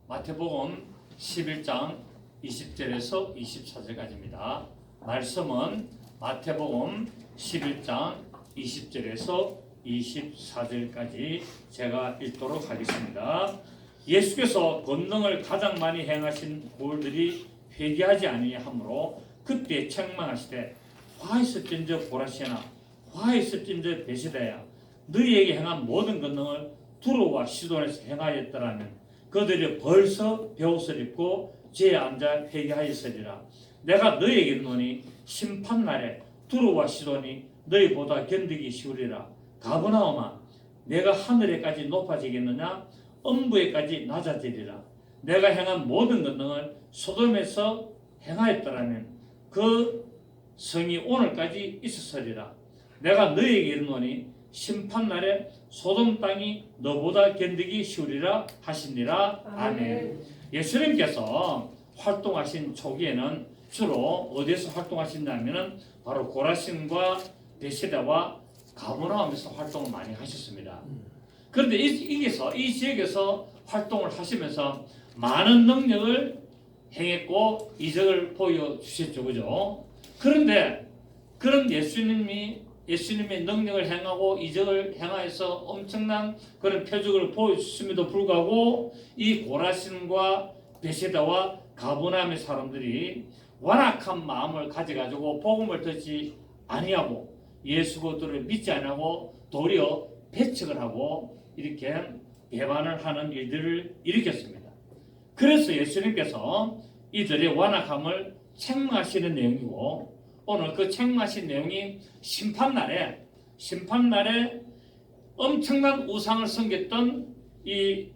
마태복음 11장 20절에서 24절까지입니다. 말씀은 마태복음 11장 20절에서 24절까지 제가 읽도록 하겠습니다. 예수께서 권능을 가장 많이 행하신 고을들이 회개하지 아니하므로 그때 책망하시되 화 있을진저 고라시나 화 있을진저 베세다야 너희에게 행한 모든 권능을 두로와 시돈에서 행하였더라면 그들이 벌써 베옷을 입고 죄에 앉아 회개하였으리라. 내가 너희에게 이르노니 심판날에 두로와 시돈이 너희보다 견디기 쉬우리라. 가버나움아 내가 하늘에까지 높아지겠느냐 음부에까지 낮아지리라. 내가 행한 모든 권능을 소돔에서 행하였더라면 그 성이 오늘까지 있었으리라. 내가 너희에게 이르노니 심판날에 소돔 땅이 너보다 견디기 쉬우리라 하시니라. 아멘. 예수님께서 활동하신 초기에는 주로 어디에서 활동하신다면 바로 고라신과 베세다와 가버나움에서 활동을 많이 하셨습니다. 그런데 이 지역에서 활동을 하시면서 많은 능력을 행했고 이적을 보여주셨죠. 그죠? 그런데 그런 예수님의 능력을 행하고 이적을 행하여서 엄청난 그런 표적을 보여주심에도 불구하고 이 고라신과 베세다와 가버나움의 사람들이 완악한 마음을 가져가지고 복음을 듣지 아니하고 예수 그리스도를 믿지 아니하고 도리어 배척을 하고 이렇게 배반을 하는 일들을 일으켰습니다. 그래서 예수님께서 이들의 완악함을 책망하시는 내용이고 오늘 그 책망하신 내용이 심판날에 엄청난 우상을 섬겼던 이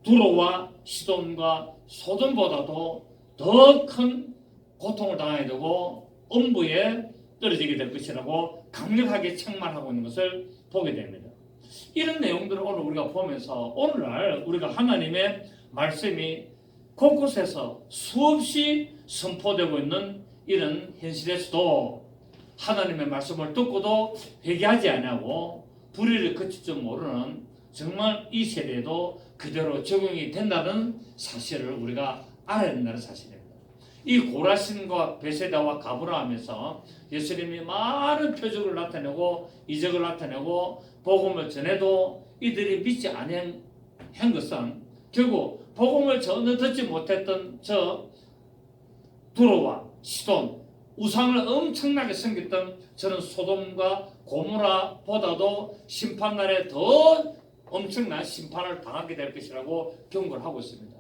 두로와 시돈과 소돔보다도 더 큰 고통을 당하게 되고 음부에 떨어지게 될 것이라고 강력하게 책망하고 있는 것을 보게 됩니다. 이런 내용들을 오늘 우리가 보면서 오늘날 우리가 하나님의 말씀이 곳곳에서 수없이 선포되고 있는 이런 현실에서도 하나님의 말씀을 듣고도 회개하지 아니하고 불의를 그칠 줄 모르는 정말 이 세대에도 그대로 적용이 된다는 사실을 우리가 알아야 된다는 사실입니다. 이 고라신과 베세다와 가버나움에서 예수님이 많은 표적을 나타내고 이적을 나타내고 복음을 전해도 이들이 믿지 아니한 것은 결국 복음을 전혀 듣지 못했던 저 두로와 시돈 우상을 엄청나게 섬겼던 저는 소돔과 고모라보다도 심판날에 더 엄청난 심판을 당하게 될 것이라고 경고를 하고 있습니다.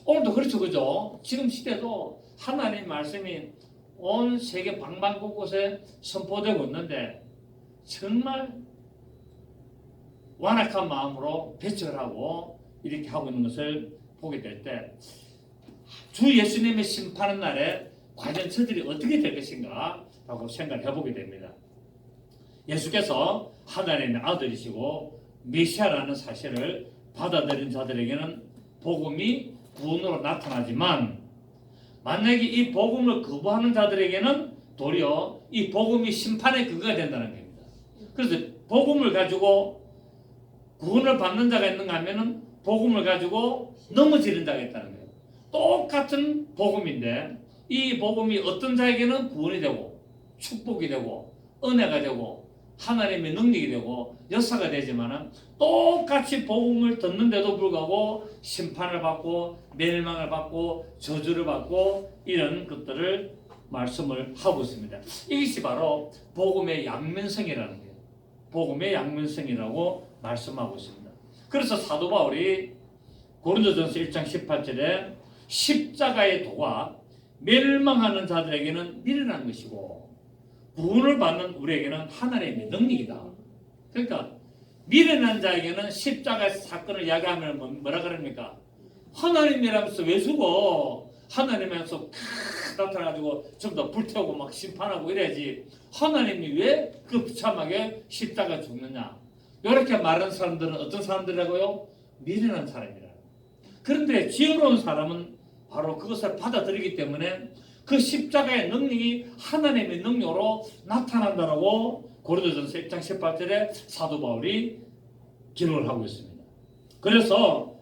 오늘도 그렇죠, 그죠? 지금 시대도 하나님 말씀이 온 세계 방방곳곳에 선포되고 있는데 정말 완악한 마음으로 배척을 하고 이렇게 하고 있는 것을 보게 될 때 주 예수님의 심판의 날에 과연 저들이 어떻게 될 것인가 라고 생각을 해보게 됩니다. 예수께서 하나님의 아들이시고 메시아라는 사실을 받아들인 자들에게는 복음이 구원으로 나타나지만 만약에 이 복음을 거부하는 자들에게는 도리어 이 복음이 심판의 근거가 된다는 겁니다. 그래서 복음을 가지고 구원을 받는 자가 있는가 하면은 복음을 가지고 넘어지는 자가 있다는 거예요. 똑같은 복음인데 이 복음이 어떤 자에게는 구원이 되고 축복이 되고 은혜가 되고 하나님의 능력이 되고 역사가 되지만 똑같이 복음을 듣는데도 불구하고 심판을 받고 멸망을 받고 저주를 받고 이런 것들을 말씀을 하고 있습니다. 이것이 바로 복음의 양면성이라는 거예요. 복음의 양면성이라고 말씀하고 있습니다. 그래서 사도 바울이 고린도전서 1장 18절에 십자가의 도가 멸망하는 자들에게는 미련한 것이고 구원을 받는 우리에게는 하나님의 능력이다. 그러니까 미련한 자에게는 십자가의 사건을 이야기하면 뭐라 그럽니까? 하나님이라면서 왜 죽어? 하나님이라면서 나타나가지고 좀 더 불태우고 막 심판하고 이래야지 하나님이 왜 그 비참하게 십자가 죽느냐? 이렇게 말하는 사람들은 어떤 사람들이라고요? 미련한 사람이라. 그런데 지혜로운 사람은 바로 그것을 받아들이기 때문에 그 십자가의 능력이 하나님의 능력으로 나타난다라고 고린도전서 1장 18절에 사도 바울이 기록을 하고 있습니다. 그래서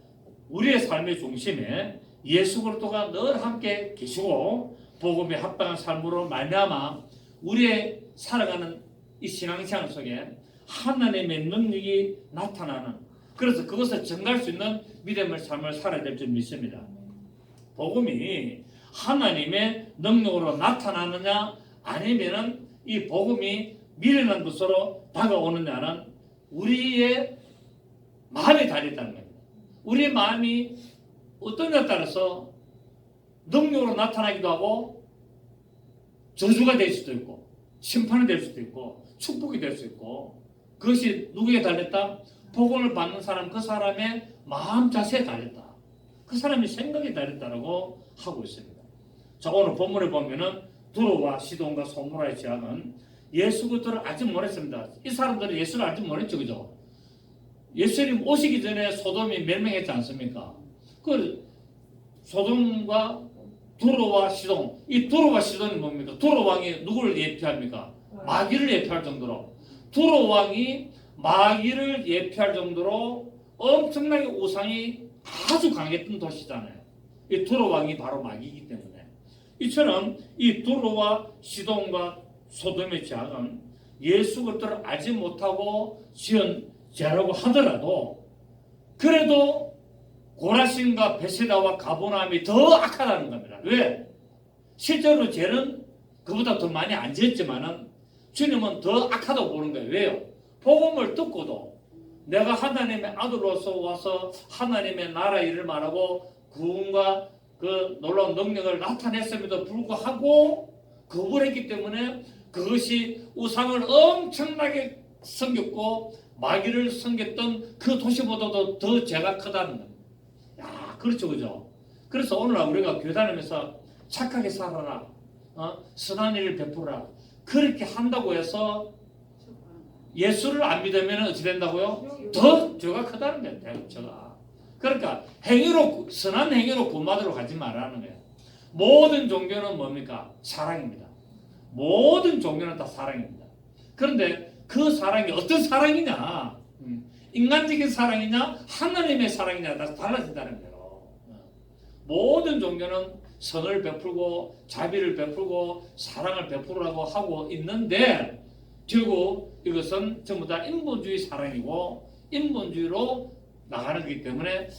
우리의 삶의 중심에 예수 그리스도가 늘 함께 계시고 복음에 합당한 삶으로 말미암아 우리의 살아가는 이 신앙생활 속에 하나님의 능력이 나타나는, 그래서 그것을 증가할 수 있는 믿음의 삶을 살아야 될 줄 믿습니다. 복음이 하나님의 능력으로 나타나느냐 아니면은 이 복음이 미련한 것으로 다가오느냐는 우리의 마음에 달렸다는 겁니다. 우리의 마음이 어떠냐에 따라서 능력으로 나타나기도 하고 저주가 될 수도 있고 심판이 될 수도 있고 축복이 될 수 있고, 그것이 누구에 달렸다? 복음을 받는 사람, 그 사람의 마음 자세에 달렸다. 그 사람의 생각에 달렸다라고 하고 있습니다. 자, 오늘 본문에 보면은 두로와 시돈과 소모라의 지역은 예수 그리스도를 알지 못했습니다. 이 사람들은 예수를 알지 못했죠, 그죠? 예수님 오시기 전에 소돔이 멸망했지 않습니까? 그 소돔과 두로와 시돈, 이 두로와 시돈이 뭡니까? 두로 왕이 누구를 예표합니까? 마귀를 예표할 정도로, 두로 왕이 마귀를 예표할 정도로 엄청나게 우상이 아주 강했던 도시잖아요. 이 두로 왕이 바로 마귀이기 때문에, 이처럼 이 두로와 시돈과 소돔의 죄악은 예수 그리스도를 알지 못하고 지은 죄라고 하더라도, 그래도 고라신과 베세다와 가버나움이 더 악하다는 겁니다. 왜? 실제로 죄는 그보다 더 많이 안 지었지만은 주님은 더 악하다고 보는 거예요. 왜요? 복음을 듣고도 내가 하나님의 아들로서 와서 하나님의 나라 일을 말하고 구원과 그 놀라운 능력을 나타냈음에도 불구하고 거부했기 때문에 그것이 우상을 엄청나게 섬겼고 마귀를 섬겼던 그 도시보다도 더 죄가 크다는 겁니다. 야, 그렇죠, 그죠? 그래서 오늘날 우리가 교회 다니면서 착하게 살아라, 선한 일을 베풀어라, 그렇게 한다고 해서 예수를 안 믿으면 어찌 된다고요? 더 죄가 크다는 거예요. 죄가. 그러니까 행위로, 선한 행위로 구원받으러 가지 말라는 거예요. 모든 종교는 뭡니까? 사랑입니다. 모든 종교는 다 사랑입니다. 그런데 그 사랑이 어떤 사랑이냐? 인간적인 사랑이냐? 하나님의 사랑이냐? 다 달라진다는 거예요. 모든 종교는 선을 베풀고 자비를 베풀고 사랑을 베풀으라고 하고 있는데, 결국 이것은 전부 다 인본주의 사랑이고 인본주의로 나가는 거기 때문에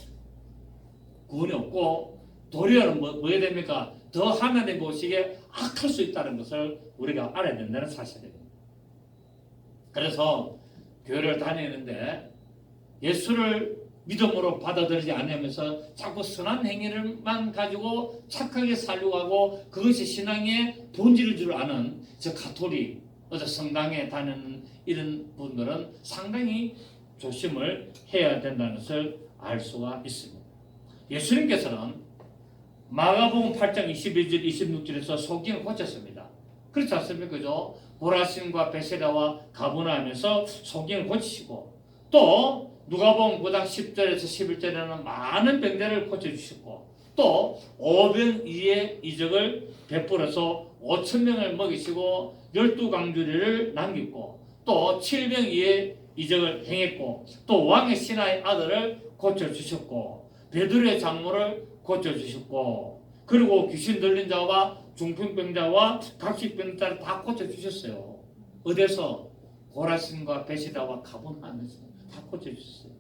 구원이 없고, 도리어는 뭐가 됩니까? 더 하나님 보시기에 악할 수 있다는 것을 우리가 알아야 된다는 사실입니다. 그래서 교회를 다니는데 예수를 믿음으로 받아들이지 않으면서 자꾸 선한 행위를만 가지고 착하게 살려고 하고 그것이 신앙의 본질인 줄 아는 저 가톨릭, 어제 성당에 다니는 이런 분들은 상당히 조심을 해야 된다는 것을 알 수가 있습니다. 예수님께서는 마가복음 8장 21절 26절에서 속임을 고쳤습니다. 그렇지 않습니까? 그죠? 고라신과 베세다와 가버나움에서 속임을 고치시고, 또 누가복음 9장 10절에서 11절에는 많은 병자를 고쳐주셨고, 또 오병 이의 이적을 베풀어서 5,000명을 먹이시고 12강주리를 남겼고, 또 7병 이의 이적을 행했고, 또 왕의 신하의 아들을 고쳐주셨고, 베드로의 장모를 고쳐주셨고, 그리고 귀신 들린 자와 중풍병자와 각식병자를 다 고쳐주셨어요. 어디서? 고라신과 베세다와 가버나움에서 다 고쳐주셨어요.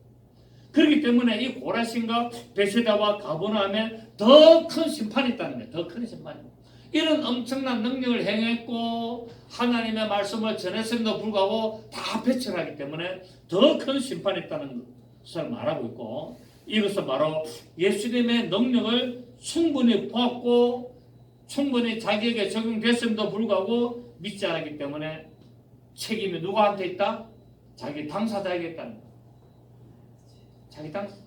그렇기 때문에 이 고라신과 베세다와 가버나움에 더 큰 심판이 있다는 거예요. 더 큰 심판이. 이런 엄청난 능력을 행했고 하나님의 말씀을 전했음에도 불구하고 다 배척하기 때문에 더 큰 심판이 있다는 것을 말하고 있고, 이것은 바로 예수님의 능력을 충분히 보았고 충분히 자기에게 적용됐음에도 불구하고 믿지 않았기 때문에 책임이 누구한테 있다? 자기 당사자에게 있다는 거예요. 자기 당사자.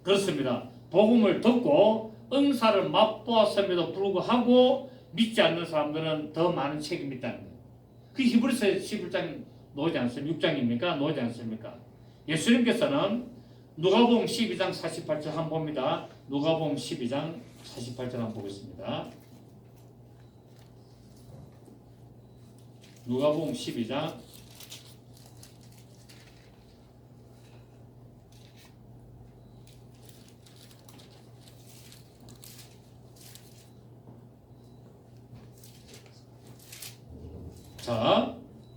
그렇습니다. 복음을 듣고 은사를 맛보았음에도 불구하고 믿지 않는 사람들은 더 많은 책임이 있다는 거예요. 그 히브리서 11장 나오지 않습니까? 6장입니까? 나오지 않습니까? 예수님께서는 누가복음 12장 48절 한번 봅니다. 누가복음 12장 48절 한번 보겠습니다. 누가복음 12장 48절 자,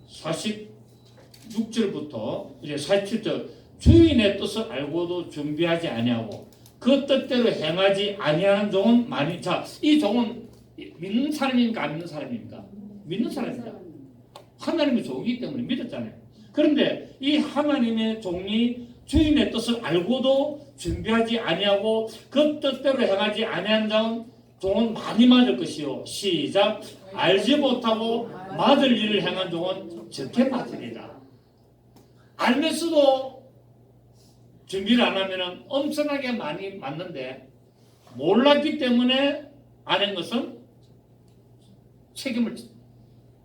46절부터 이제 47절 주인의 뜻을 알고도 준비하지 아니하고 그 뜻대로 행하지 아니하는 종은 많이. 자, 이 종은 믿는 사람입니까? 안 믿는 사람입니까? 믿는 사람입니다. 하나님의 종이기 때문에 믿었잖아요. 그런데 이 하나님의 종이 주인의 뜻을 알고도 준비하지 아니하고 그 뜻대로 행하지 아니하는 종은 많이 맞을 것이요. 시작. 알지 못하고 맞을 일을 행한 종은 적게 맞으리라. 알면서도 준비를 안 하면 엄청나게 많이 맞는데 몰랐기 때문에 안 한 것은 책임을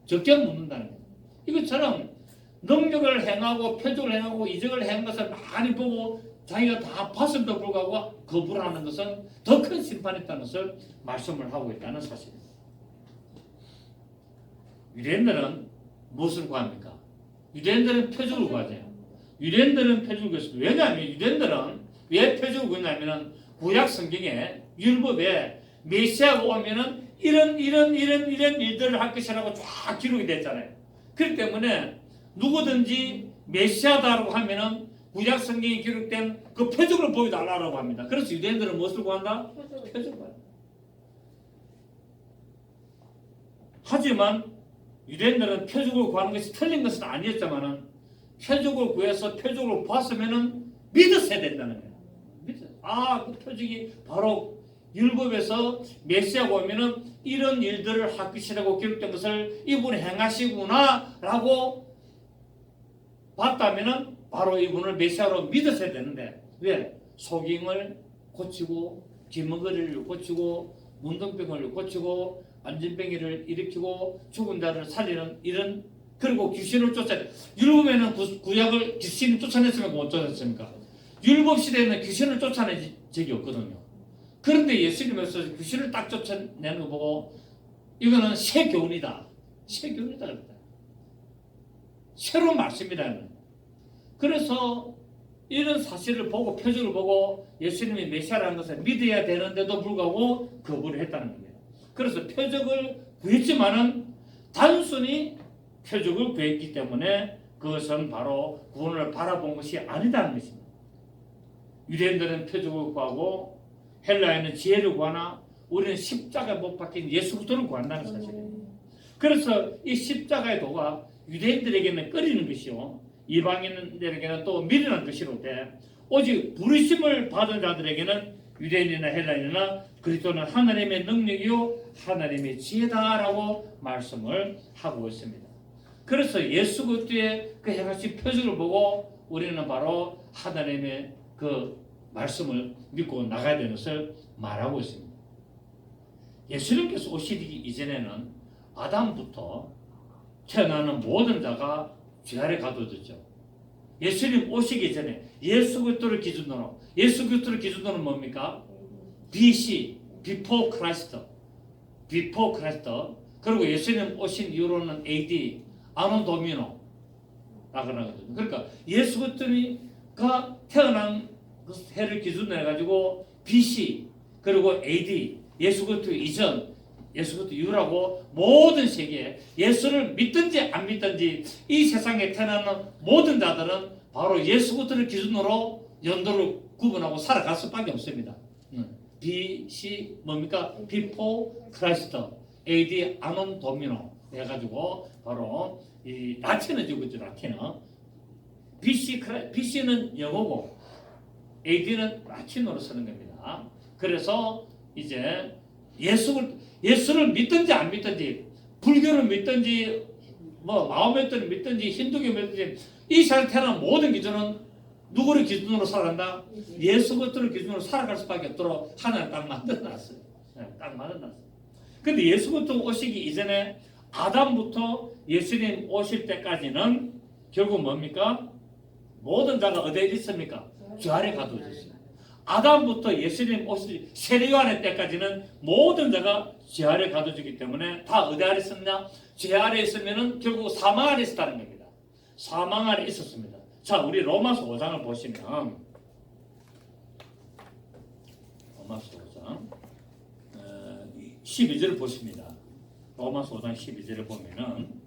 적게 묻는다는 거예요. 이것처럼 능력을 행하고 표적을 행하고 이적을 행한 것을 많이 보고 자기가 다 봤음에도 불구하고 거부를 하는 것은 더 큰 심판이 있다는 것을 말씀을 하고 있다는 사실입니다. 유대인들은 무엇을 구합니까? 유대인들은 표적을 구하죠. 유대인들은 표적을 구했습니다. 왜냐하면 유대인들은 왜 표적을 구했냐면 구약 성경에 율법에 메시아가 오면은 이런 일들을 할 것이라고 쫙 기록이 됐잖아요. 그렇기 때문에 누구든지 메시아다라고 하면은 구약 성경에 기록된 그 표적을 보여달라고 합니다. 그래서 유대인들은 무엇을 구한다? 표적을 구한다. 하지만 유대인들은 표적을 구하는 것이 틀린 것은 아니었지만은 표적을 구해서 표적을 보았으면은 믿었어야 된다는 거예요. 그 표적이 바로 율법에서 메시아가 오면은 이런 일들을 할 것이라고 기록된 것을 이분이 행하시구나라고 봤다면은 바로 이분을 메시아로 믿었어야 되는데 왜? 속임을 고치고 기머거리를 고치고 문둥병을 고치고 안진병이를 일으키고 죽은 자를 살리는 이런, 그리고 귀신을 쫓아내. 율법에는 구약을 귀신을 쫓아냈습니까? 못 쫓아냈습니까? 율법 시대에는 귀신을 쫓아낸 적이 없거든요. 그런데 예수님께서 귀신을 딱 쫓아내는 거 보고 이거는 새 교훈이다. 새 교훈이다. 새로운 말씀이다. 그래서 이런 사실을 보고 표적을 보고 예수님이 메시아라는 것을 믿어야 되는데도 불구하고 거부를 했다는 겁니다. 그래서 표적을 구했지만은 단순히 표적을 구했기 때문에 그것은 바로 구원을 바라본 것이 아니다는 것입니다. 유대인들은 표적을 구하고 헬라에는 지혜를 구하나 우리는 십자가에 못 박힌 예수 그리스도를 구한다는 사실입니다. 그래서 이 십자가의 도가 유대인들에게는 꺼리는 것이요 이방인들에게는 또 미련한 것이로되 오직 부르심을 받은 자들에게는 유대인이나 헬라인이나 그리스도는 하나님의 능력이요 하나님의 지혜다라고 말씀을 하고 있습니다. 그래서 예수 그리스도의 그 행하신 표적을 보고 우리는 바로 하나님의 그 말씀을 믿고 나가야 되는 것을 말하고 있습니다. 예수님께서 오시기 이전에는 아담부터 태어나는 모든 자가 죄 아래 가둬졌죠. 예수님 오시기 전에 예수 그리스도를 기준으로 뭡니까? BC, Before Christ. 그리고 예수님 오신 이후로는 AD, 아노 도미노 라거든요. 그러니까 예수 그리스도가 태어난 그 해를 기준으로 해가지고 BC 그리고 AD, 예수 그리스도 이전, 예수 그리스도 이후라고 모든 세계에 예수를 믿든지 안 믿든지 이 세상에 태어나는 모든 자들은 바로 예수 그리스도를 기준으로 연도를 구분하고 살아갈 수밖에 없습니다. BC 뭡니까? Before Christ, AD 아논 도미노 해가지고 바로 이 라틴어죠, 그죠? 라틴어. BC는 영어고 AD는 라틴어로 쓰는 겁니다. 그래서 이제 예수를 믿든지 안 믿든지, 불교를 믿든지, 마호메트를 믿든지, 힌두교 믿든지, 이 세상에 태어난 모든 기준은 누구를 기준으로 살아간다? 예수 그리스도를 기준으로 살아갈 수밖에 없도록 하나님 딱 만들어놨어요. 딱 만들어놨어요. 근데 예수 그리스도 오시기 이전에 아담부터 예수님 오실 때까지는 결국 뭡니까? 모든 자가 어디에 있습니까? 죄 아래 가두어졌어요. 아담부터 예수님 오실 세례 요한의 때까지는 모든 자가 죄 아래 가두어지기 때문에 다 어디 아래 있었냐? 죄 아래 있으면은 결국 사망 아래 있었다는 겁니다. 사망 아래 있었습니다. 자, 우리 로마서 5장을 보시면 로마서 5장 12절을 보십니다. 로마서 5장 12절을 보면은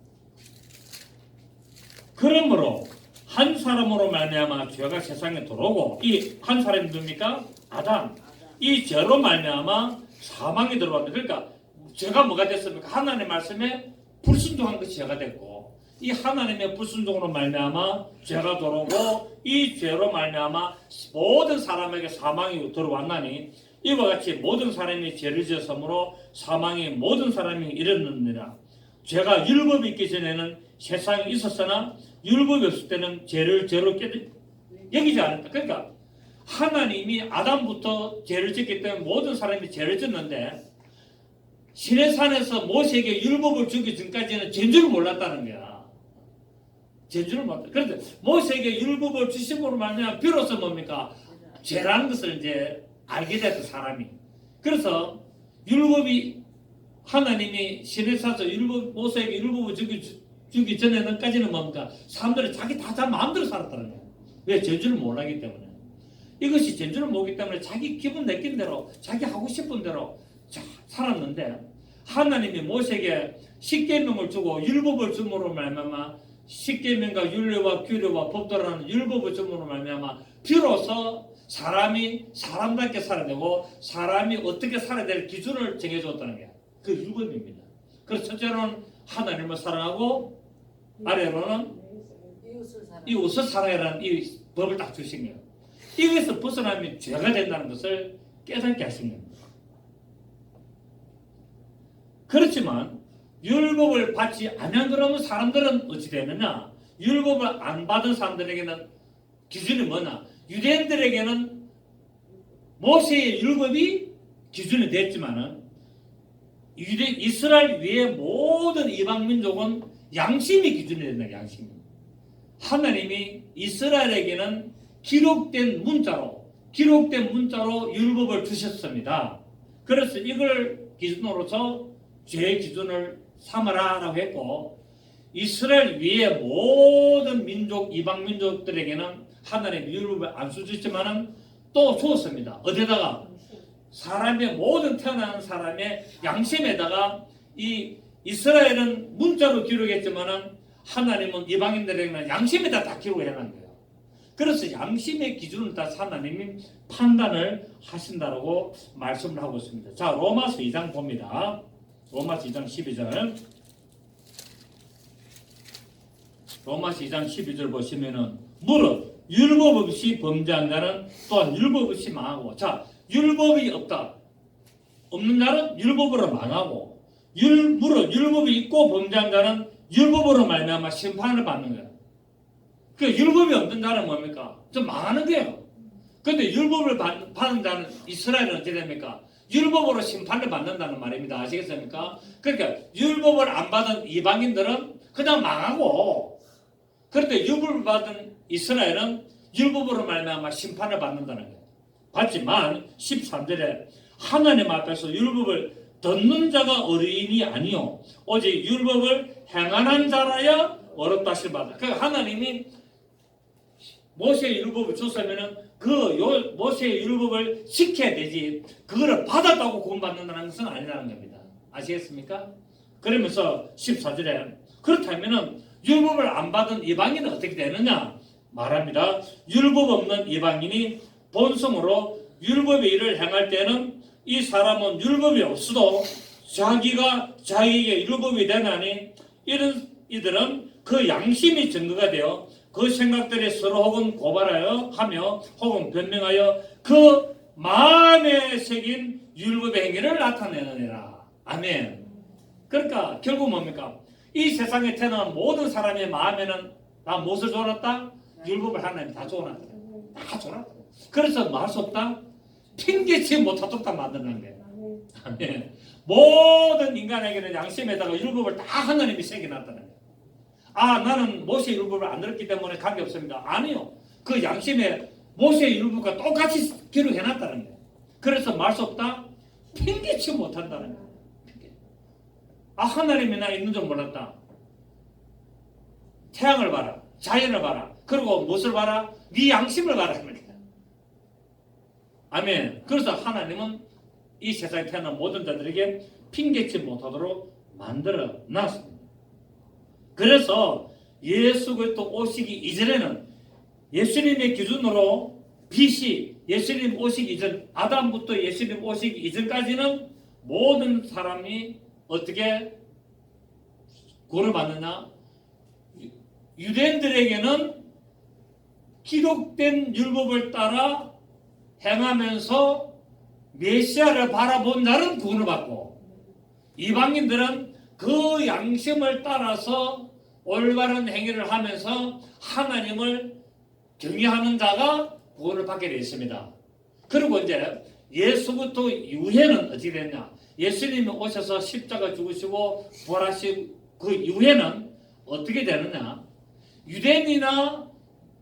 그러므로 한 사람으로 말미암아 죄가 세상에 들어오고 이 한 사람이 누굽니까? 아담. 이 죄로 말미암아 사망이 들어왔다. 그러니까 죄가 뭐가 됐습니까? 하나님의 말씀에 불순종한 것이 죄가 됐고 이 하나님의 불순종으로 말미암아 죄가 들어오고 이 죄로 말미암아 모든 사람에게 사망이 들어왔나니 이와 같이 모든 사람이 죄를 지었으므로 사망이 모든 사람이 이르느니라. 죄가 율법이 있기 전에는 세상에 있었으나 율법이 없을 때는 죄를 죄로 여기지 않았다. 그러니까 하나님이 아담부터 죄를 짓기 때문에 모든 사람이 죄를 짓는데 시내산에서 모세에게 율법을 주기 전까지는 죄인 줄 몰랐다는 거야. 죄인 줄 몰랐다. 그런데 모세에게 율법을 주심으로 말미암아 비로소 뭡니까? 죄라는 것을 이제 알게 됐던 사람이. 그래서 율법이 하나님이 시내산에서 모세에게 율법을 주기 전에는까지는 뭡니까? 사람들이 자기 다 마음대로 살았다는 거야. 왜? 죄인 줄 몰랐기 때문에. 이것이 죄인 줄 모르기 때문에 자기 기분 내낀 대로 자기 하고 싶은 대로 살았는데 하나님이 모세에게 십계명을 주고 율법을 줌으로 말미암아 십계명과 율례와 규례와 법도라는 율법을 줌으로 말미암아 비로소 사람이 사람답게 살아야 되고 사람이 어떻게 살아야 될 기준을 정해줬다는 게 그 율법입니다. 그래서 첫째로는 하나님을 사랑하고 아래로는 이웃을 사랑하라는 이 법을 딱 주신 거예요. 이것에서 벗어나면 죄가 된다는 것을 깨닫게 하신 겁니다. 그렇지만 율법을 받지 않으면 그러면 사람들은 어찌 되느냐? 율법을 안 받은 사람들에게는 기준이 뭐냐? 유대인들에게는 모세의 율법이 기준이 됐지만은 이스라엘 외의 모든 이방 민족은 양심이 기준이 된다. 양심이. 하나님이 이스라엘에게는 기록된 문자로 율법을 주셨습니다. 그래서 이걸 기준으로서 죄의 기준을 삼아라라고 했고 이스라엘 위의 모든 민족 이방 민족들에게는 하나님의 율법을 안 주셨지만은 또 주었습니다. 어디다가 사람의 모든 태어나는 사람의 양심에다가 이 이스라엘은 문자로 기록했지만은 하나님은 이방인들에게는 양심에다 다 기록해 놓은 거예요. 그래서 양심의 기준을 다 하나님이 판단을 하신다라고 말씀을 하고 있습니다. 자, 로마서 2장 봅니다. 로마서 2장 12절. 로마서 2장 12절 보시면은 무릇 율법 없이 범죄한 자는 또한 율법 없이 망하고 자, 율법이 없는 자는 율법으로 망하고 무릇 율법이 있고 범죄한 자는 율법으로 말미암아 심판을 받는 거예요. 그 율법이 없는 자는 뭡니까? 좀 망하는 거예요. 그런데 율법을 받은 자는 이스라엘은 어떻게 됩니까? 율법으로 심판을 받는다는 말입니다. 아시겠습니까? 그러니까 율법을 안 받은 이방인들은 그냥 망하고 그런데 율법을 받은 이스라엘은 율법으로 말미암아 심판을 받는다는 거예요. 받지만 13절에 하나님 앞에서 율법을 듣는 자가 어린이 아니요 오직 율법을 행하는 자라야 어렵다 하실 바다. 그러니까 하나님이 모세의 율법을 줬으면은 모세의 율법을 지켜야 되지 그거를 받았다고 구원받는다는 것은 아니라는 겁니다. 아시겠습니까? 그러면서 14절에 그렇다면은 율법을 안 받은 이방인은 어떻게 되느냐 말합니다. 율법 없는 이방인이 본성으로 율법의 일을 행할 때는 이 사람은 율법이 없어도 자기가 자기에게 율법이 되나니 이런 이들은 그 양심이 증거가 되어 그 생각들이 서로 혹은 고발하여 하며 혹은 변명하여 그 마음에 새긴 율법의 행위를 나타내느니라. 아멘. 그러니까 결국 뭡니까? 이 세상에 태어난 모든 사람의 마음에는 다 무엇을 줘놨다? 율법을 하나님 다 줘놨다. 다 줘놨다. 그래서 뭐 할 수 없다? 핑계치 못하도록 만드는 거예요. 아멘. 모든 인간에게는 양심에다가 율법을 다 하나님이 새겨놨다는 거예요. 아, 나는 모세의 율법을 안 들었기 때문에 관계없습니다. 아니요. 그 양심에 모세의 율법과 똑같이 기록해놨다는 거예요. 그래서 말 수 없다? 핑계치 못한다는 거예요. 아, 하나님이 나 있는 줄 몰랐다. 태양을 봐라. 자연을 봐라. 그리고 무엇을 봐라? 네 양심을 봐라. 아멘. 그래서 하나님은 이 세상에 태어난 모든 자들에게 핑계치 못하도록 만들어 놨습니다. 그래서 예수 그리스도 오시기 이전에는 예수님의 기준으로 BC 예수님 오시기 이전 아담부터 예수님 오시기 이전까지는 모든 사람이 어떻게 구원을 받느냐? 유대인들에게는 기록된 율법을 따라 행하면서 메시아를 바라본 자는 구원을 받고 이방인들은 그 양심을 따라서 올바른 행위를 하면서 하나님을 경외하는 자가 구원을 받게 되어 있습니다. 그리고 이제 예수부터 이후에는 어떻게 됐냐? 예수님이 오셔서 십자가 죽으시고 부활하신 그 이후에는 어떻게 되느냐? 유대인이나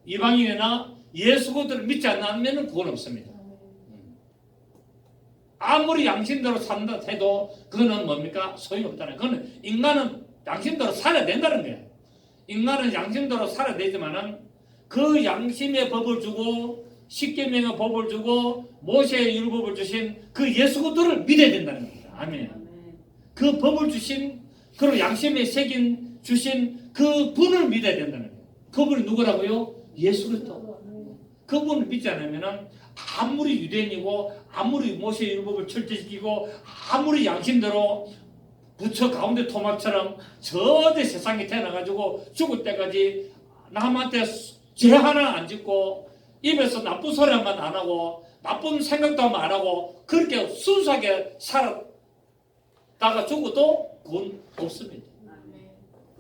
이방인이나 예수 그리스도를 믿지 않으면 구원 없습니다. 아무리 양심대로 산다 해도 그거는 뭡니까? 소용없다는 거예요. 그거는 인간은 양심대로 살아야 된다는 거예요. 인간은 양심대로 살아야 되지만은 그 양심의 법을 주고 십계명의 법을 주고 모세의 율법을 주신 그 예수 그리스도를 믿어야 된다는 겁니다. 아멘. 그 법을 주신 그리고 양심에 새긴 주신 그 분을 믿어야 된다는 거예요. 그분이 누구라고요? 예수 그리스도. 그분을 믿지 않으면은 아무리 유대인이고 아무리 모세의 율법을 철저시키고 아무리 양심대로 부처 가운데 토막처럼 저대 세상에 태어나가지고 죽을 때까지 남한테 죄 하나 안 짓고 입에서 나쁜 소리만 안 하고 나쁜 생각도 안 하고 그렇게 순수하게 살았다가 죽어도 구원 없습니다.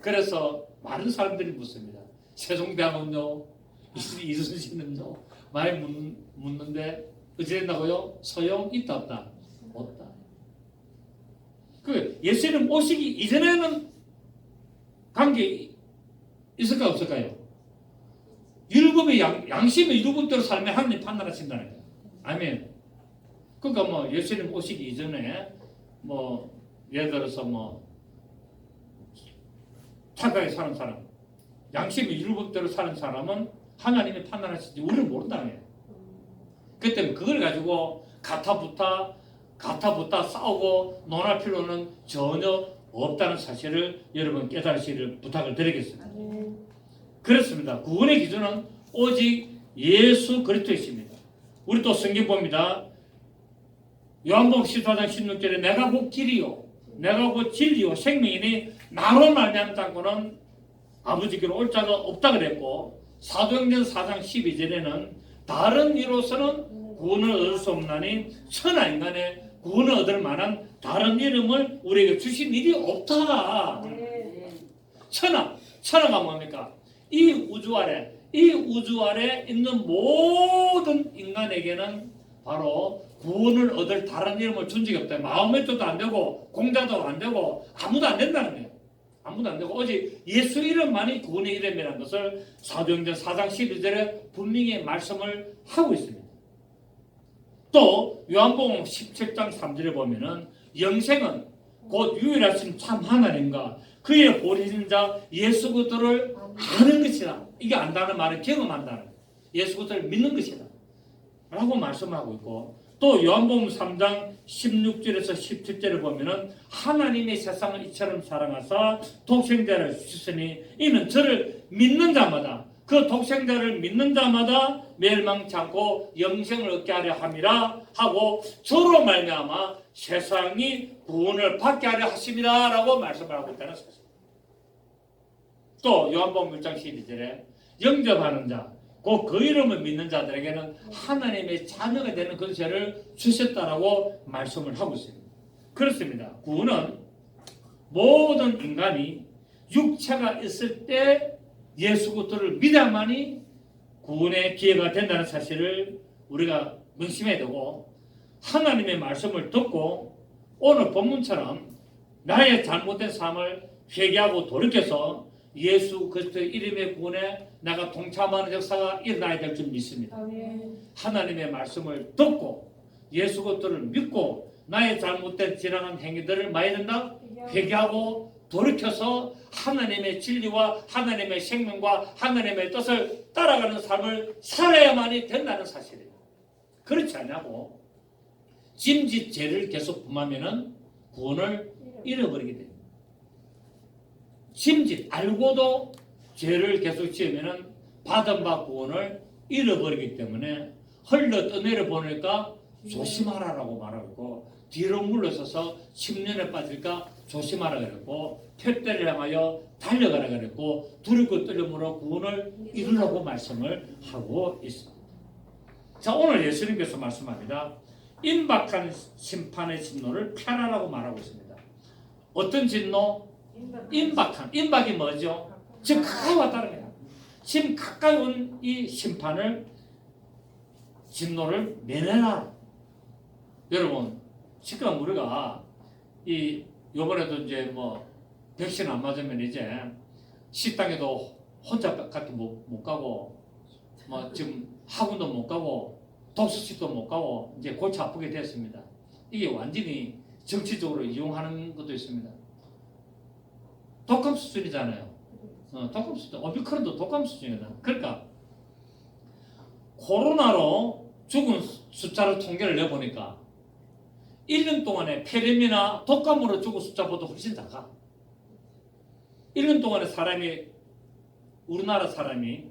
그래서 많은 사람들이 묻습니다. 세종대왕은요, 이순신은요, 많이 묻는데 어찌 된다고요? 소용 있다 없다? 없다. 그 예수님 오시기 이전에는 관계 있을까 없을까요? 율법의 양심의 율법대로 살면 하나님 판단하신다는 거예요. 아멘. 그러니까 뭐 예수님 오시기 이전에 뭐 예를 들어서 뭐 착하게 사는 사람, 양심의 율법대로 사는 사람은 하나님이 판단하시지 우리는 모른다는 거예요. 그때 그걸 가지고 가타부타 싸우고 논할 필요는 전혀 없다는 사실을 여러분 깨달으시기를 부탁을 드리겠습니다. 그렇습니다. 구원의 기준은 오직 예수 그리스도이십니다. 우리 또 성경 봅니다. 요한복음 14장 16절에 내가 곧 길이요 내가 곧 진리요 생명이니 나로 말미암지 않고는 아버지께로 올 자가 없다 그랬고 사도행전 4장 12절에는 다른 이로서는 구원을 얻을 수 없나니 천하 인간의 구원을 얻을 만한 다른 이름을 우리에게 주신 일이 없다. 천하가 뭡니까? 이 우주 아래 있는 모든 인간에게는 바로 구원을 얻을 다른 이름을 준 적이 없다. 마음에도 안 되고 공자도 안 되고 아무도 안 된다는 거예요. 아무도 안 되고 오직 예수 이름만이 구원의 이름이라는 것을 사도행전 4장 12절에 분명히 말씀을 하고 있습니다. 또 요한복음 17장 3절에 보면은 영생은 곧 유일하신 참 하나님과 그의 보내신 자 예수 그리스도를 아는 것이다. 이게 안다는 말은 경험한다는 거예요. 예수 그리스도를 믿는 것이다 라고 말씀하고 있고 또 요한복음 3장 16절에서 17절에 보면은 하나님이 세상을 이처럼 사랑하사 독생자를 주셨으니 이는 저를 믿는 자마다 그 독생자를 믿는 자마다 멸망치 않고 영생을 얻게 하려 함이라 하고 저로 말미암아 세상이 구원을 받게 하려 하십니다 라고 말씀을 하고 있다는 사실. 또 요한복음 1장 12절에 영접하는 자 곧 그 이름을 믿는 자들에게는 하나님의 자녀가 되는 그 죄를 주셨다라고 말씀을 하고 있습니다. 그렇습니다. 구원은 모든 인간이 육체가 있을 때 예수 그리스도를 믿어야만이 구원의 기회가 된다는 사실을 우리가 명심해야 되고 하나님의 말씀을 듣고 오늘 본문처럼 나의 잘못된 삶을 회개하고 돌이켜서 예수 그리스도의 이름의 구원에 내가 동참하는 역사가 일어나야 될 줄 믿습니다. 하나님의 말씀을 듣고 예수 그리스도를 믿고 나의 잘못된 지나간 행위들을 많이 된다 회개하고 돌이켜서 하나님의 진리와 하나님의 생명과 하나님의 뜻을 따라가는 삶을 살아야만이 된다는 사실이에요. 그렇지 않냐고 짐짓 죄를 계속 범하면은 구원을 잃어버리게 됩니다. 짐짓 알고도 죄를 계속 지으면은 받은 바 구원을 잃어버리기 때문에 흘러 떠내려 보니까 조심하라라고 말하고, 뒤로 물러서서 10년에 빠질까 조심하라 그랬고, 표대를 향하여 달려가라 그랬고, 두렵고 떨림으로 구원을 이루라고 말씀을 하고 있습니다. 자, 오늘 예수님께서 말씀합니다. 임박한 심판의 진노를 펴라라고 말하고 있습니다. 어떤 진노? 임박한. 임박이 뭐죠? 지금 가까이 왔다는 거야. 지금 가까이 온 이 심판을, 진노를 면해라. 여러분, 지금 우리가 요번에도 이제 뭐 백신 안 맞으면 이제 식당에도 혼자 같은 못 가고, 뭐 지금 학원도 못 가고 독서실도 못 가고 이제 골치 아프게 됐습니다. 이게 완전히 정치적으로 이용하는 것도 있습니다. 독감 수준이잖아요. 독감 수준, 오미크론도 독감 수준이다. 그러니까 코로나로 죽은 숫자를 통계를 내보니까 1년 동안에 폐렴이나 독감으로 죽은 숫자보다 훨씬 작아. 1년 동안에 우리나라 사람이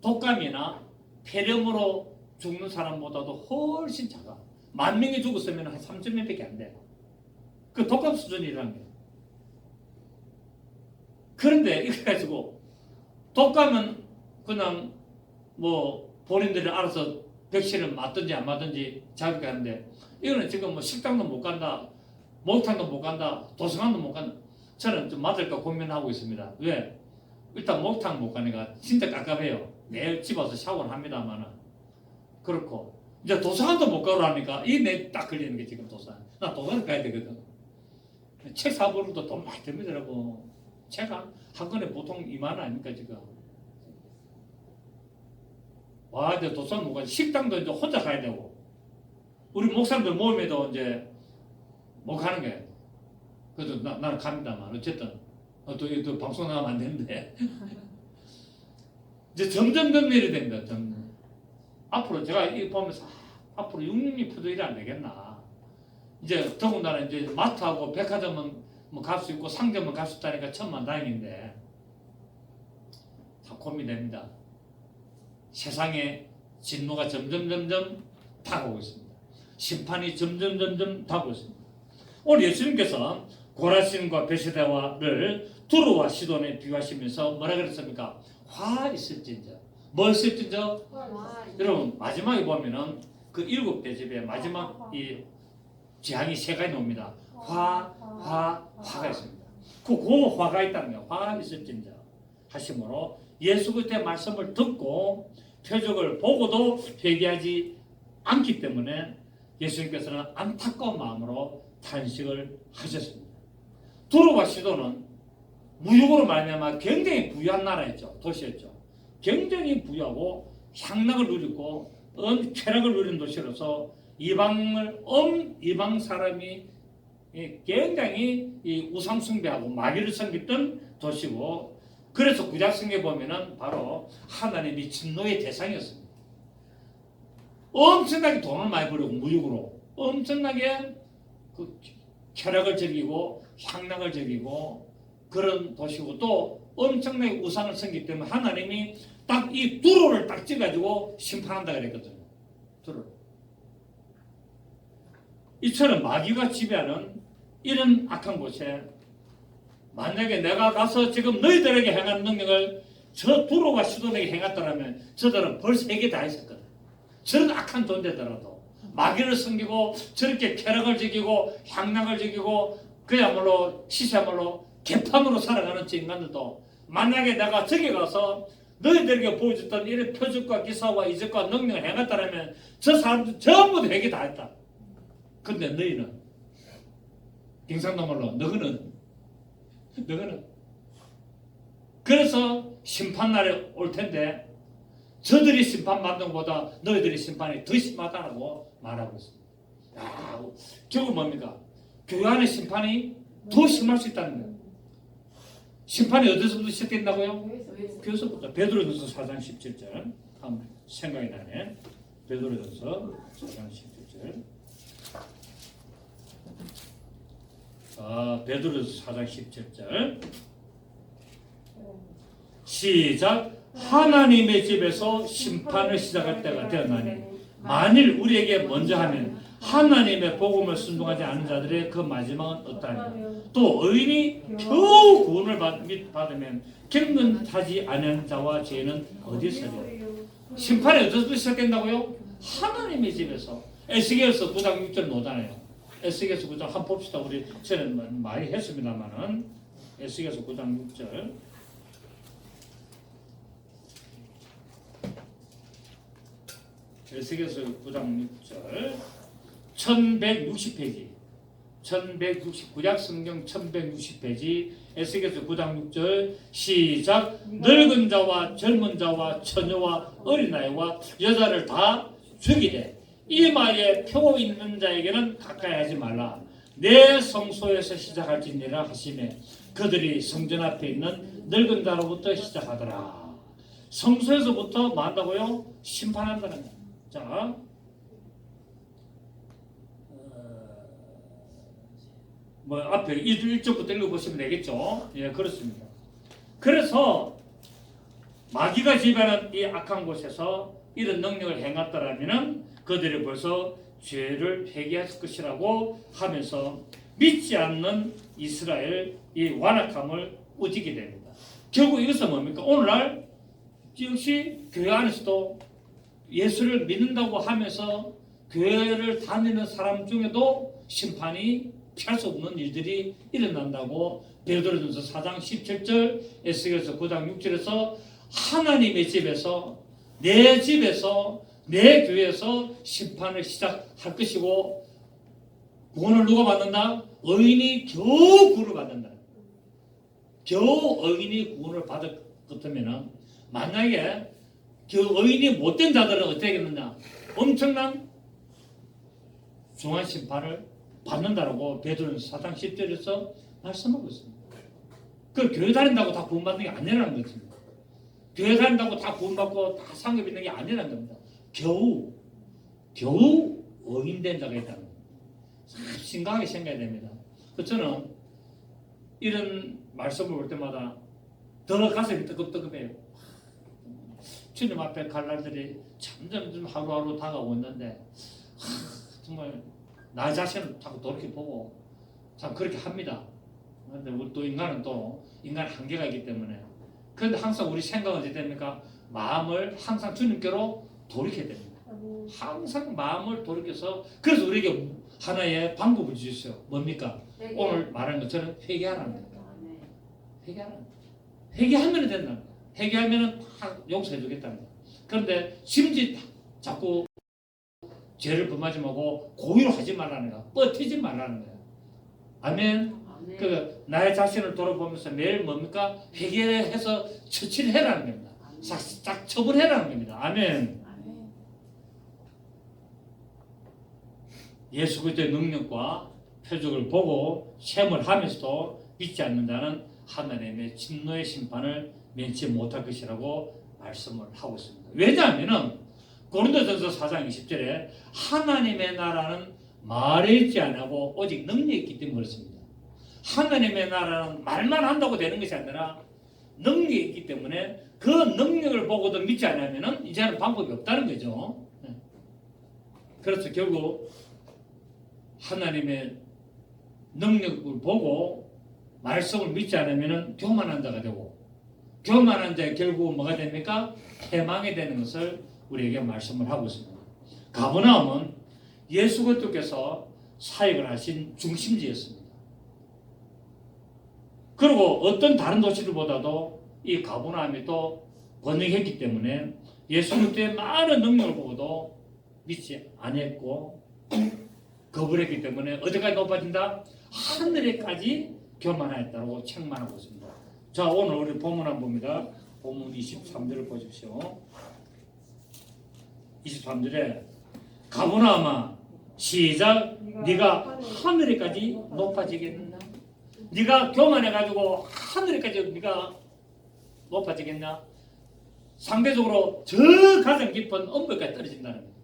독감이나 폐렴으로 죽는 사람보다도 훨씬 작아. 10,000명이 죽었으면 한 3,000명밖에 안 돼. 그 독감 수준이라는 거야. 그런데 이거 가지고 독감은 그냥 뭐 본인들이 알아서 백신을 맞든지 안 맞든지 자극하는데, 이거는 지금 뭐 식당도 못 간다, 목욕탕도 못 간다, 도서관도 못 간다. 저는 좀 맞을까 고민하고 있습니다. 왜? 일단 목욕탕 못 가니까 진짜 깝깝해요. 매일 집 와서 샤워는 합니다만은. 그렇고 이제 도서관도 못 가라니까 이 내 딱 걸리는 게 지금 도서관. 나 도서관 가야 되거든. 책 사보려도 돈 많이 듭니다라고. 책 한 권에 보통 2만 원 아닙니까 지금. 와, 이제 도서관 못 가지. 식당도 이제 혼자 가야 되고, 우리 목사님들 모임에도 이제 못 가는 거예요. 그래도 나는 갑니다만 어쨌든 또 방송 나가면 안 되는데 이제 점점 이래 됩니다. 점점. 앞으로 제가 이 보면서 앞으로 6,6,2%도 이래 안 되겠나. 이제 더군다나 이제 마트하고 백화점은 뭐 갈 수 있고 상점은 갈 수 있다니까 천만다행인데 다 고민됩니다. 세상에 진노가 점점 다가오고 있습니다. 심판이 점점 다가오고 있습니다. 오늘 예수님께서 고라신과 베세다와를 두로와 시돈에 비유하시면서 뭐라 그랬습니까? 화 있을진저. 뭐 있을진저? 여러분, 마지막에 보면은 그 7대접의 마지막 이 재앙이 3가지 나옵니다. 화가 있습니다. 그 화가 있다는 거예요. 화 있을진저 하심으로 예수 그리스도의 말씀을 듣고 표적을 보고도 회개하지 않기 때문에 예수님께서는 안타까운 마음으로 탄식을 하셨습니다. 두로와 시도는 무역으로 말미암아 굉장히 부유한 나라였죠. 도시였죠. 굉장히 부유하고 향락을 누리고 쾌락을 누리는 도시로서 이방 사람이 굉장히 우상 숭배하고 마귀를 섬겼던 도시고, 그래서 구약성경에 보면은 바로 하나님이 진노의 대상이었습니다. 엄청나게 돈을 많이 벌고 무역으로 엄청나게 그 쾌락을 즐기고 향락을 즐기고 그런 도시고, 또 엄청나게 우상을 섬기기 때문에 하나님이 딱 이 두로를 딱 찍어가지고 심판한다 그랬거든요. 두로. 이처럼 마귀가 지배하는 이런 악한 곳에 만약에 내가 가서 지금 너희들에게 행한 능력을 저 두로와 시돈에게 행했더라면 저들은 벌써 회개 다 했었거든. 저런 악한 존재더라도 마귀를 섬기고 저렇게 쾌락을 즐기고 향락을 즐기고 그야말로 시세말로 개판으로 살아가는 저 인간들도 만약에 내가 저기 가서 너희들에게 보여줬던 이런 표적과 기사와 이적과 능력을 행했다면 저 사람들 전부 다 회개 다 했다. 근데 너희는 경상도 말로 너희는 그래서 심판날에 올 텐데 저들이 심판받는 것보다 너희들의 심판이 더 심하다고 말하고 있습니다. 결국 뭡니까? 교회 안의 심판이 더 심할 수 있다는 거예요. 심판이 어디서부터 시작된다고요? 교회에서부터. 베드로전서 4장 17절 한번 생각이 나네. 베드로전서 4장 17절. 베드로전서 4장 17절 시작. 하나님의 집에서 심판을 시작할 때가 되었나니 만일 우리에게 먼저 하면 하나님의 복음을 순종하지 않은 자들의 그 마지막은 어떠하냐. 또 의인이 겨우 구원을 받으면 경건하지 않은 자와 죄는 어디서냐. 심판이 어디서 시작된다고요? 하나님의 집에서. 에스겔서 9장 6절 노잖아요. 에스겔서 9장 한번 봅시다. 우리 저는 많이 했습니다만은 에스겔서 9장 6절. 에스겔서 9장 6절 1160페이지 1160 구약 성경 1160페이지 에스겔서 9장 6절 시작. 늙은 자와 젊은 자와 처녀와 어린아이와 여자를 다 죽이되 이마에 표 있는 자에게는 가까이 하지 말라. 내 성소에서 시작할지니라 하시매 그들이 성전 앞에 있는 늙은 자로부터 시작하더라. 성소에서부터 뭐 한다고요? 심판한다는 거예요. 자, 뭐 앞에 1절부터 읽어보시면 되겠죠. 예, 그렇습니다. 그래서 마귀가 지배하는 이 악한 곳에서 이런 능력을 행했더라면은 그들이 벌써 죄를 회개했을 것이라고 하면서 믿지 않는 이스라엘 이 완악함을 꾸짖게 됩니다. 결국 이것은 뭡니까? 오늘날 역시 교회 안에서도 예수를 믿는다고 하면서 교회를 다니는 사람 중에도 심판이 피할 수 없는 일들이 일어난다고 베드로전서 4장 17절 에스겔서 9장 6절에서 하나님의 집에서 내 집에서 내 교회에서 심판을 시작할 것이고 구원을 누가 받는다? 의인이 겨우 구원을 받는다. 겨우 의인이 구원을 받을 것이면 만약에 그 의인이 못된 자들은 어떻게 하겠느냐? 엄청난 중한 심판을 받는다라고 베드로전서 4장 10절에서 말씀하고 있습니다. 그 교회 다닌다고 다 구원받는 게 아니라는 것입니다. 교회 다닌다고 다 구원받고 다 상급 있는 게 아니라는 겁니다. 겨우 의인된 자가 있다는 겁니다. 참 심각하게 생각해야 됩니다. 저는 이런 말씀을 볼 때마다 더 가슴이 뜨겁뜨겁해요. 주님 앞에 갈 날들이 점점 하루하루 다가오고 있는데 정말 나 자신을 자꾸 돌이켜보고 참 그렇게 합니다. 그런데 우리 또 인간은 또 인간 한계가 있기 때문에 그런데 항상 우리 생각은 어떻게 됩니까? 마음을 항상 주님께로 돌이켜야 됩니다. 항상 마음을 돌이켜서 그래서 우리에게 하나의 방법을 주셨어요. 뭡니까? 오늘 말한 것처럼 회개하라는 거예요. 회개하라는 거예요. 회개하면 된다는 거예요. 회개하면 다 용서해 주겠다는 거예요. 그런데 심지 자꾸 죄를 범하지 말고 고의로 하지 말라는 거예요. 버티지 말라는 거예요. 아멘. 그 나의 자신을 돌아보면서 매일 뭡니까? 회개해서 처치를 해라는 겁니다. 싹 처분해라는 겁니다. 아멘. 예수 그리스도의 능력과 표적을 보고 체험을 하면서도 믿지 않는 자는 하나님의 진노의 심판을 면치 못할 것이라고 말씀을 하고 있습니다. 왜냐하면 고린도전서 4장 20절에 하나님의 나라는 말에 있지 않고 오직 능력이 있기 때문에 그렇습니다. 하나님의 나라는 말만 한다고 되는 것이 아니라 능력이 있기 때문에 그 능력을 보고도 믿지 않으면 이제는 방법이 없다는 거죠. 그래서 결국 하나님의 능력을 보고 말씀을 믿지 않으면 교만한 자가 되고 교만한 자가 결국 뭐가 됩니까? 패망이 되는 것을 우리에게 말씀을 하고 있습니다. 가버나움은 예수 그리스도께서 사역을 하신 중심지였습니다. 그리고 어떤 다른 도시들보다도 이 가버나움이 또 번영했기 때문에 예수 그리스도의 많은 능력을 보고도 믿지 않았고 거부했기 때문에 어디까지 높아진다? 하늘에까지 교만하였다고 책망하고 있습니다. 자, 오늘 우리 본문 한번 봅니다. 본문 23절을 보십시오. 23절에 가버나움아 시작. 네가 하늘에까지 높아지겠느냐? 네가 교만해가지고 하늘에까지 네가 높아지겠냐? 상대적으로 저 가장 깊은 엄벌까지 떨어진다는 거예요.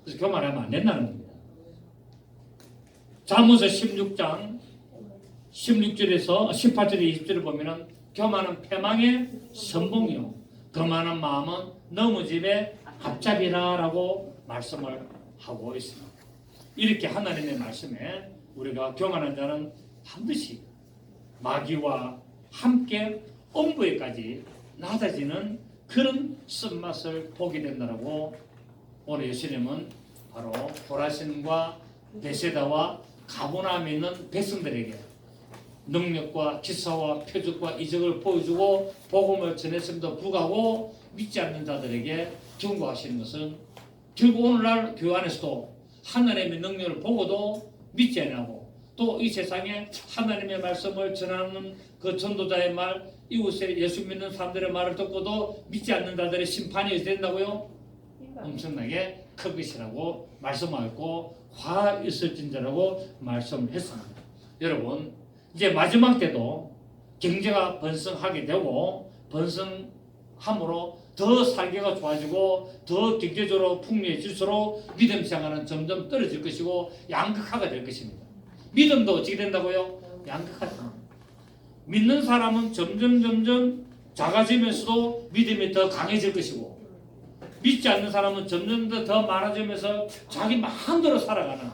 그래서 교만하면 안 된다는 겁니다. 잠언서 16장 16절에서 18절에 20절을 보면은 교만은 패망의 선봉이요 거만한 마음은 너무 집에 앞잡이라라고 말씀을 하고 있습니다. 이렇게 하나님의 말씀에 우리가 교만한 자는 반드시 마귀와 함께 엄부에까지 낮아지는 그런 쓴맛을 보게 된다라고 오늘 예수님은 바로 고라신과 베세다와 가버나움에 있는 백성들에게 능력과 기사와 표적과 이적을 보여주고 복음을 전했음에도 불구하고 믿지 않는 자들에게 경고하시는 것은 결국 오늘날 교회 안에서도 하나님의 능력을 보고도 믿지 않고 또 이 세상에 하나님의 말씀을 전하는 그 전도자의 말, 이웃에 예수 믿는 사람들의 말을 듣고도 믿지 않는 자들의 심판이 어떻게 된다고요? 엄청나게 클 것이라고 말씀하였고 화 있을진저라고 말씀을 했습니다. 여러분 이제 마지막 때도 경제가 번성하게 되고 번성함으로 더 살기가 좋아지고 더 경제적으로 풍요해질수록 믿음 생활은 점점 떨어질 것이고 양극화가 될 것입니다. 믿음도 어떻게 된다고요? 양극화다. 믿는 사람은 점점 작아지면서도 믿음이 더 강해질 것이고 믿지 않는 사람은 점점 더 많아지면서 자기 마음대로 살아가는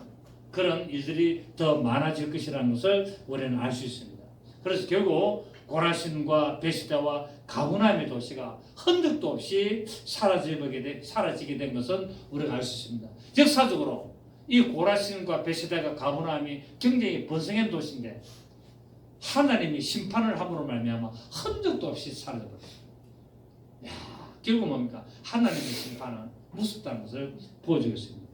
그런 일들이 더 많아질 것이라는 것을 우리는 알 수 있습니다. 그래서 결국 고라신과 베시다와 가버나움의 도시가 흔적도 없이 사라지게 된 것은 우리가 알 수 있습니다. 역사적으로 이 고라신과 베시다가 가버나움이 굉장히 번성한 도시인데 하나님이 심판을 함으로 말미암아 흔적도 없이 사라져버렸습니다. 결국 뭡니까? 하나님의 심판은 무섭다는 것을 보여주고 있습니다.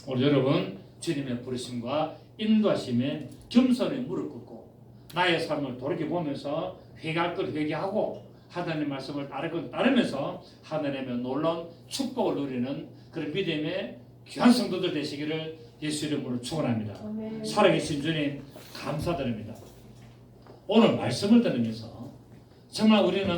오늘 여러분 주님의 부르심과 인도하심에 겸손히 무릎 꿇고 나의 삶을 돌이켜보면서 회개할 것 회개하고 하나님의 말씀을 따를 것 따르면서 하나님의 놀라운 축복을 누리는 그런 믿음의 귀한 성도들 되시기를 예수 이름으로 축원합니다. 살아계신 주님 감사드립니다. 오늘 말씀을 들으면서 정말 우리는